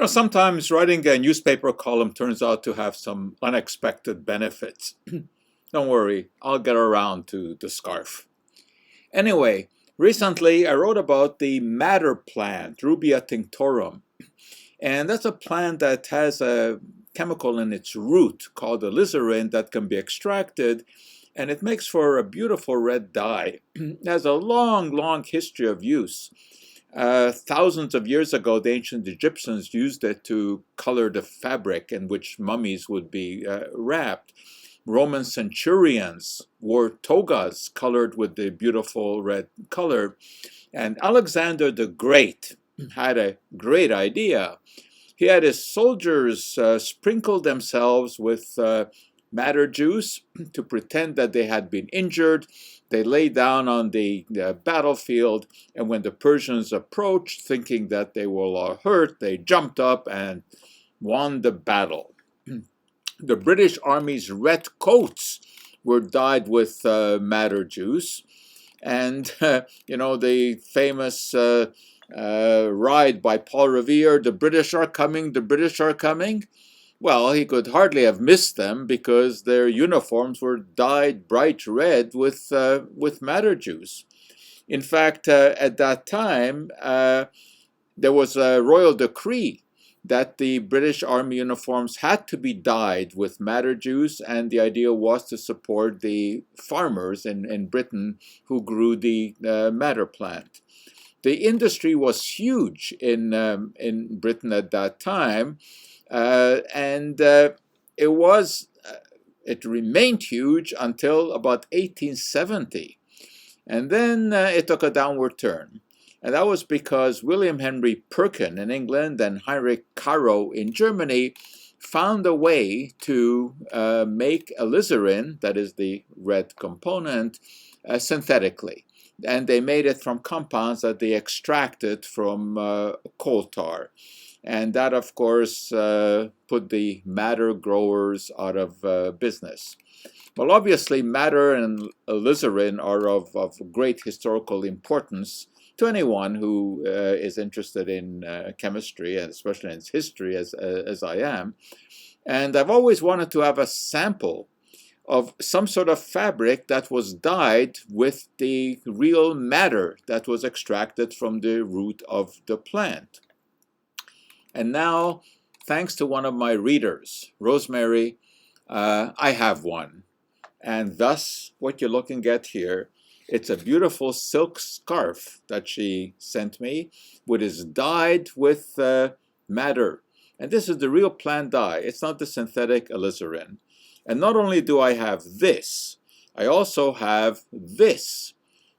Sometimes writing a newspaper column turns out to have some unexpected benefits. Don't worry, I'll get around to the scarf. Anyway, recently I wrote about the madder plant, Rubia tinctorum. And that's a plant that has a chemical in its root called alizarin that can be extracted, and it makes for a beautiful red dye. It has a long, long history of use. Thousands of years ago, the ancient Egyptians used it to color the fabric in which mummies would be wrapped. Roman centurions wore togas colored with the beautiful red color. And Alexander the Great had a great idea. He had his soldiers sprinkle themselves with madder juice to pretend that they had been injured. They lay down on the battlefield, and when the Persians approached, thinking that they were all hurt, they jumped up and won the battle. The British Army's red coats were dyed with madder juice, and the famous ride by Paul Revere, "The British are coming, the British are coming." Well, he could hardly have missed them because their uniforms were dyed bright red with madder juice. In fact, at that time, there was a royal decree that the British Army uniforms had to be dyed with madder juice, and the idea was to support the farmers in Britain who grew the madder plant. The industry was huge in Britain at that time. It remained huge until about 1870. And then it took a downward turn. And that was because William Henry Perkin in England and Heinrich Caro in Germany found a way to make alizarin, that is the red component, synthetically. And they made it from compounds that they extracted from coal tar. And that, of course, put the madder growers out of business. Well, obviously, madder and alizarin are of great historical importance to anyone who is interested in chemistry, and especially in its history, as I am. And I've always wanted to have a sample of some sort of fabric that was dyed with the real madder that was extracted from the root of the plant. And now, thanks to one of my readers, Rosemary, I have one. And thus, what you're looking at here, it's a beautiful silk scarf that she sent me, which is dyed with madder. And this is the real plant dye. It's not the synthetic alizarin. And not only do I have this, I also have this,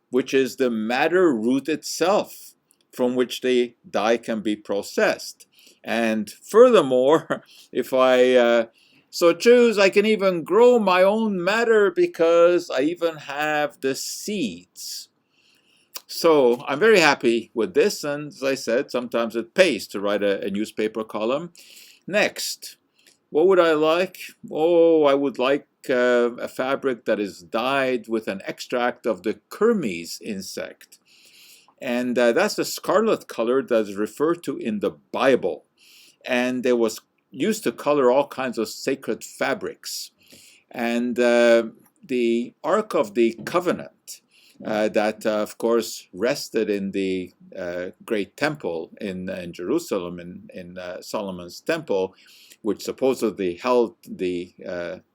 which is the madder root itself, from which the dye can be processed. And furthermore, if I so choose, I can even grow my own madder because I even have the seeds. So I'm very happy with this, and as I said, sometimes it pays to write a newspaper column. Next, what would I like? Oh, I would like a fabric that is dyed with an extract of the kermes insect. And that's the scarlet color that is referred to in the Bible. And it was used to color all kinds of sacred fabrics. And the Ark of the Covenant that, of course, rested in the great temple in Jerusalem, in Solomon's temple, which supposedly held the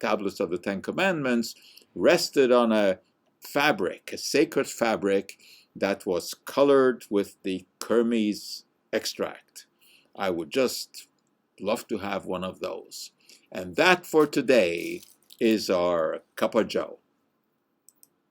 tablets of the Ten Commandments, rested on a fabric, a sacred fabric that was colored with the kermes extract. I would just love to have one of those. And that for today is our Cup of Joe.